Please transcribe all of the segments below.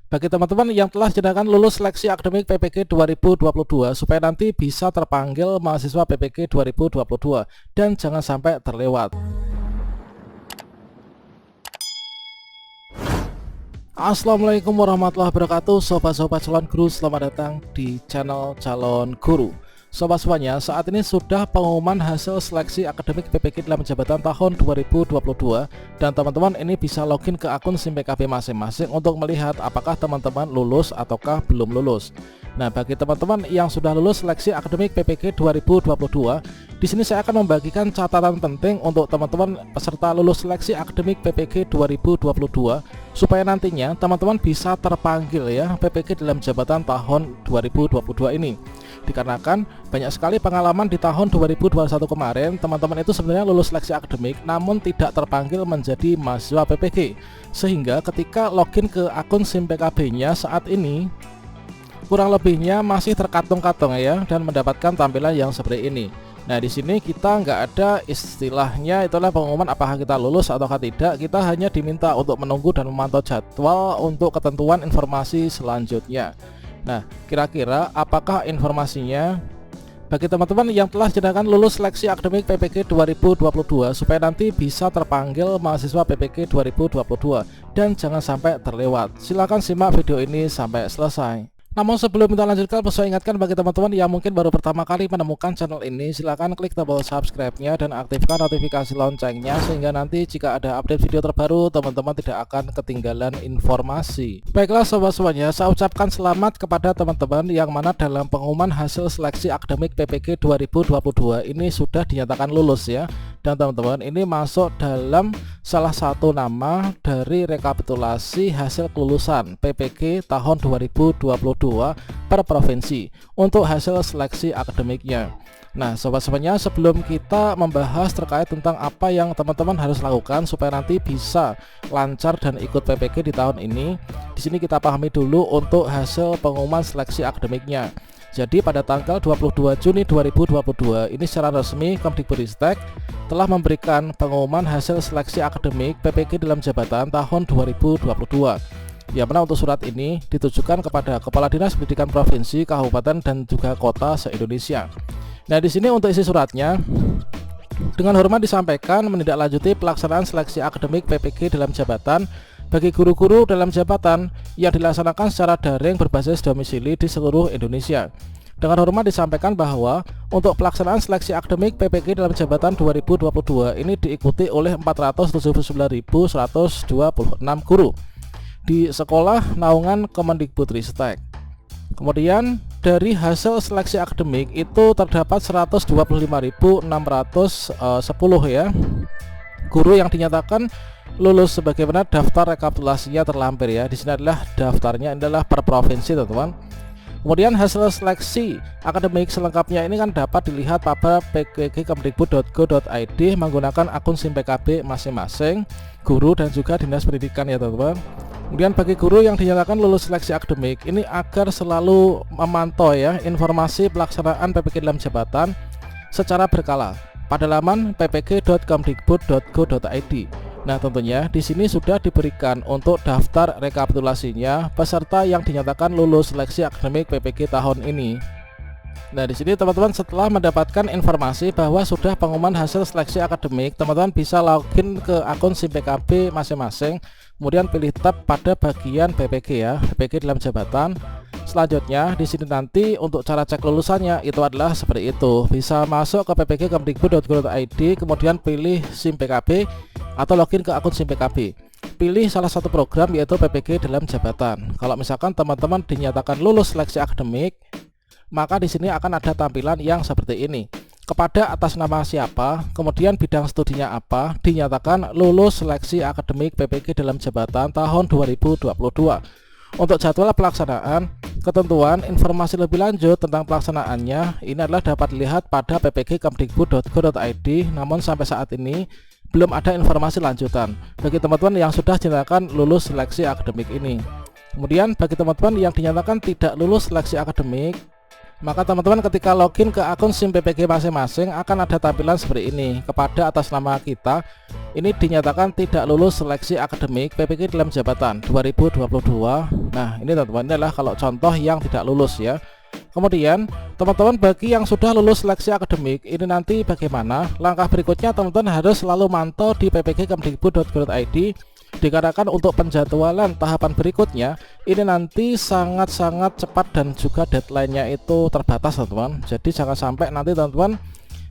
Bagi teman-teman yang telah dinyatakan lulus seleksi akademik PPK 2022 supaya nanti bisa terpanggil mahasiswa PPK 2022 dan jangan sampai terlewat. Assalamualaikum warahmatullahi wabarakatuh, sobat-sobat calon guru, selamat datang di channel Calon Guru. Sobat semuanya, saat ini sudah pengumuman hasil seleksi akademik PPK dalam jabatan tahun 2022 dan teman-teman ini bisa login ke akun SIM PKB masing-masing untuk melihat apakah teman-teman lulus ataukah belum lulus. Nah, bagi teman-teman yang sudah lulus seleksi akademik PPK 2022, di sini saya akan membagikan catatan penting untuk teman-teman peserta lulus seleksi akademik PPK 2022 supaya nantinya teman-teman bisa terpanggil ya PPK dalam jabatan tahun 2022 ini. Dikarenakan banyak sekali pengalaman di tahun 2021 kemarin, teman-teman itu sebenarnya lulus seleksi akademik namun tidak terpanggil menjadi mahasiswa PPK, sehingga ketika login ke akun SIM PKB-nya saat ini kurang lebihnya masih terkatung-katung ya dan mendapatkan tampilan yang seperti ini. Nah, di sini kita nggak ada istilahnya itulah pengumuman apakah kita lulus ataukah tidak. Kita hanya diminta untuk menunggu dan memantau jadwal untuk ketentuan informasi selanjutnya. Nah, kira-kira apakah informasinya? Bagi teman-teman yang telah dinyatakan lulus seleksi akademik PPK 2022 supaya nanti bisa terpanggil mahasiswa PPK 2022 dan jangan sampai terlewat. Silahkan simak video ini sampai selesai. Namun sebelum kita lanjutkan, saya ingatkan bagi teman-teman yang mungkin baru pertama kali menemukan channel ini, silahkan klik tombol subscribe-nya dan aktifkan notifikasi loncengnya sehingga nanti jika ada update video terbaru teman-teman tidak akan ketinggalan informasi. Baiklah sobat semuanya, saya ucapkan selamat kepada teman-teman yang mana dalam pengumuman hasil seleksi akademik PPK 2022 ini sudah dinyatakan lulus ya. Dan teman-teman ini masuk dalam salah satu nama dari rekapitulasi hasil kelulusan PPK tahun 2022 per provinsi untuk hasil seleksi akademiknya. Nah, sobat-sobatnya, sebelum kita membahas terkait tentang apa yang teman-teman harus lakukan supaya nanti bisa lancar dan ikut PPK di tahun ini, di sini kita pahami dulu untuk hasil pengumuman seleksi akademiknya. Jadi pada tanggal 22 Juni 2022 ini secara resmi Kemdikbudristek telah memberikan pengumuman hasil seleksi akademik PPK dalam jabatan tahun 2022. Yang mana untuk surat ini ditujukan kepada Kepala Dinas Pendidikan Provinsi, Kabupaten dan juga Kota se-Indonesia. Nah, di sini untuk isi suratnya dengan hormat disampaikan menindaklanjuti pelaksanaan seleksi akademik PPK dalam jabatan bagi guru-guru dalam jabatan yang dilaksanakan secara daring berbasis domisili di seluruh Indonesia. Dengan hormat disampaikan bahwa untuk pelaksanaan seleksi akademik PPK dalam jabatan 2022 ini diikuti oleh 479.126 guru di sekolah naungan Kemdikbudristek. Kemudian dari hasil seleksi akademik itu terdapat 125.610 ya guru yang dinyatakan lulus sebagaimana daftar rekapitulasinya terlampir ya. Di sini adalah daftarnya adalah per provinsi, teman-teman. Kemudian hasil seleksi akademik selengkapnya ini kan dapat dilihat pada pggkemdikbud.go.id menggunakan akun SIM PKB masing-masing guru dan juga Dinas Pendidikan ya, teman-teman. Kemudian bagi guru yang dinyatakan lulus seleksi akademik ini agar selalu memantau ya informasi pelaksanaan PPK dalam jabatan secara berkala pada laman ppk.kemdikbud.go.id. Nah, tentunya di sini sudah diberikan untuk daftar rekapitulasinya peserta yang dinyatakan lulus seleksi akademik PPK tahun ini. Nah, di sini teman-teman setelah mendapatkan informasi bahwa sudah pengumuman hasil seleksi akademik, teman-teman bisa login ke akun SIM PKB masing-masing, kemudian pilih tab pada bagian PPK ya, PPK dalam jabatan. Selanjutnya di sini nanti untuk cara cek lulusannya itu adalah seperti itu. Bisa masuk ke ppk.kemdikbud.go.id, kemudian pilih SIM PKB atau login ke akun SIM PKB. Pilih salah satu program yaitu PPK dalam jabatan. Kalau misalkan teman-teman dinyatakan lulus seleksi akademik, maka di sini akan ada tampilan yang seperti ini. Kepada atas nama siapa, kemudian bidang studinya apa, dinyatakan lulus seleksi akademik PPK dalam jabatan tahun 2022. Untuk jadwal pelaksanaan, ketentuan, informasi lebih lanjut tentang pelaksanaannya ini adalah dapat dilihat pada ppk.kemdikbud.go.id. Namun sampai saat ini belum ada informasi lanjutan bagi teman-teman yang sudah dinyatakan lulus seleksi akademik ini. Kemudian bagi teman-teman yang dinyatakan tidak lulus seleksi akademik, Maka teman-teman ketika login ke akun SIM PPG masing-masing akan ada tampilan seperti ini. Kepada atas nama kita ini dinyatakan tidak lulus seleksi akademik PPG dalam jabatan 2022. Nah ini teman-teman, ini adalah kalau contoh yang tidak lulus ya. Kemudian teman-teman bagi yang sudah lulus seleksi akademik ini nanti bagaimana? Langkah berikutnya teman-teman harus selalu mantau di ppg.kemdikbud.go.id, dikarenakan untuk penjadwalan tahapan berikutnya ini nanti sangat-sangat cepat dan juga deadline-nya itu terbatas teman-teman. Jadi jangan sampai nanti teman-teman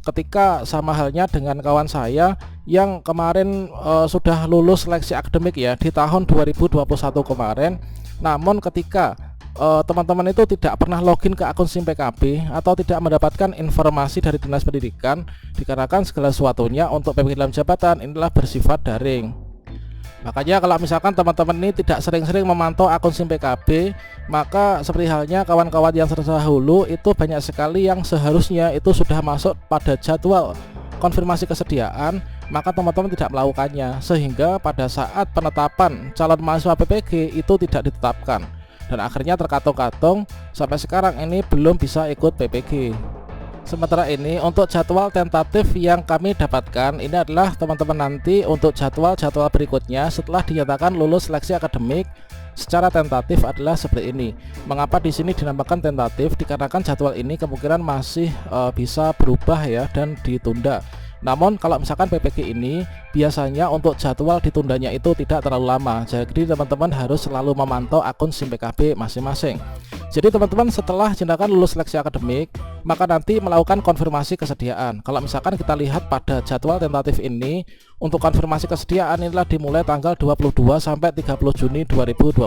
ketika sama halnya dengan kawan saya yang kemarin sudah lulus seleksi akademik ya di tahun 2021 kemarin, namun ketika teman-teman itu tidak pernah login ke akun SIM PKB atau tidak mendapatkan informasi dari Dinas Pendidikan, dikarenakan segala sesuatunya untuk PPG dalam jabatan inilah bersifat daring. Makanya kalau misalkan teman-teman ini tidak sering-sering memantau akun SIM PKB, maka seperti halnya kawan-kawan yang terdahulu itu banyak sekali yang seharusnya itu sudah masuk pada jadwal konfirmasi kesediaan, maka teman-teman tidak melakukannya, sehingga pada saat penetapan calon mahasiswa PPG itu tidak ditetapkan, dan akhirnya terkatung-katung sampai sekarang ini belum bisa ikut PPG. Sementara ini untuk jadwal tentatif yang kami dapatkan ini adalah teman-teman nanti untuk jadwal-jadwal berikutnya setelah dinyatakan lulus seleksi akademik secara tentatif adalah seperti ini. Mengapa di sini dinamakan tentatif? Dikarenakan jadwal ini kemungkinan masih bisa berubah ya dan ditunda. Namun kalau misalkan PPG ini biasanya untuk jadwal ditundanya itu tidak terlalu lama. Jadi teman-teman harus selalu memantau akun SIM PKB masing-masing. Jadi teman-teman setelah dinyatakan lulus seleksi akademik, maka nanti melakukan konfirmasi kesediaan. Kalau misalkan kita lihat pada jadwal tentatif ini, untuk konfirmasi kesediaan inilah dimulai tanggal 22 sampai 30 Juni 2022.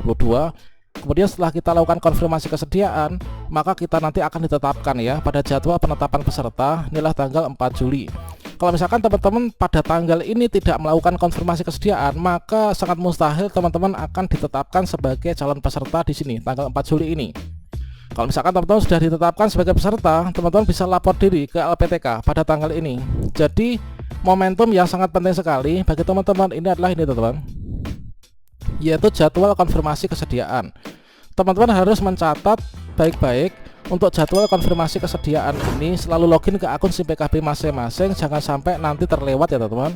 Kemudian setelah kita lakukan konfirmasi kesediaan, maka kita nanti akan ditetapkan ya pada jadwal penetapan peserta inilah tanggal 4 Juli. Kalau misalkan teman-teman pada tanggal ini tidak melakukan konfirmasi kesediaan, maka sangat mustahil teman-teman akan ditetapkan sebagai calon peserta di sini tanggal 4 Juli ini. Kalau misalkan teman-teman sudah ditetapkan sebagai peserta, teman-teman bisa lapor diri ke LPTK pada tanggal ini. Jadi momentum yang sangat penting sekali bagi teman-teman ini adalah ini teman-teman, yaitu jadwal konfirmasi kesediaan. Teman-teman harus mencatat baik-baik untuk jadwal konfirmasi kesediaan ini, selalu login ke akun SIM PKB masing-masing, jangan sampai nanti terlewat ya teman-teman.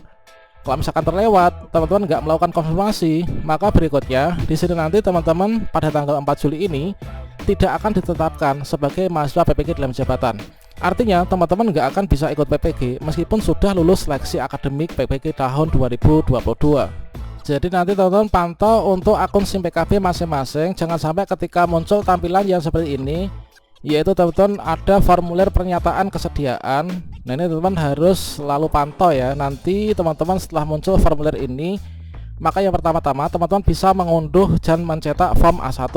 Kalau misalkan terlewat, teman-teman nggak melakukan konfirmasi, maka berikutnya di sini nanti teman-teman pada tanggal 4 Juli ini tidak akan ditetapkan sebagai mahasiswa PPG dalam jabatan. Artinya teman-teman nggak akan bisa ikut PPG meskipun sudah lulus seleksi akademik PPG tahun 2022. Jadi nanti teman-teman pantau untuk akun SIM PKB masing-masing, jangan sampai ketika muncul tampilan yang seperti ini, yaitu teman-teman ada formulir pernyataan kesediaan. Nah ini teman-teman harus selalu pantau ya. Nanti teman-teman setelah muncul formulir ini, maka yang pertama-tama teman-teman bisa mengunduh dan mencetak form A1.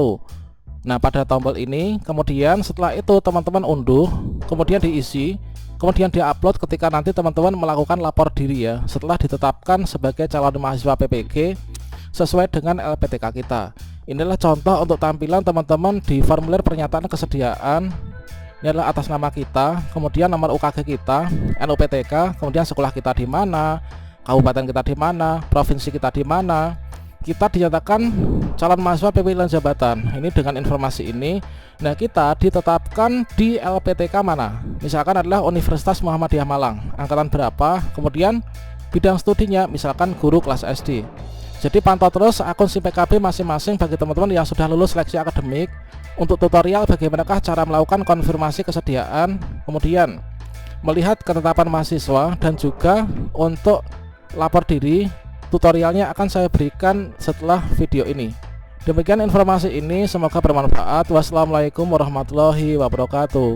Nah pada tombol ini, kemudian setelah itu teman-teman unduh, kemudian diisi, kemudian diupload ketika nanti teman-teman melakukan lapor diri ya, setelah ditetapkan sebagai calon mahasiswa PPG sesuai dengan LPTK kita. Inilah contoh untuk tampilan teman-teman di formulir pernyataan kesediaan. Ini adalah atas nama kita, kemudian nomor UKG kita, NUPTK, kemudian sekolah kita di mana, kabupaten kita di mana, provinsi kita di mana. Kita dinyatakan calon mahasiswa PPG dalam jabatan. Ini dengan informasi ini, nah kita ditetapkan di LPTK mana? Misalkan adalah Universitas Muhammadiyah Malang, angkatan berapa, kemudian bidang studinya misalkan guru kelas SD. Jadi pantau terus akun SIM PKB masing-masing bagi teman-teman yang sudah lulus seleksi akademik untuk tutorial bagaimanakah cara melakukan konfirmasi kesediaan, kemudian melihat ketetapan mahasiswa, dan juga untuk lapor diri. Tutorialnya akan saya berikan setelah video ini. Demikian informasi ini, semoga bermanfaat. Wassalamualaikum warahmatullahi wabarakatuh.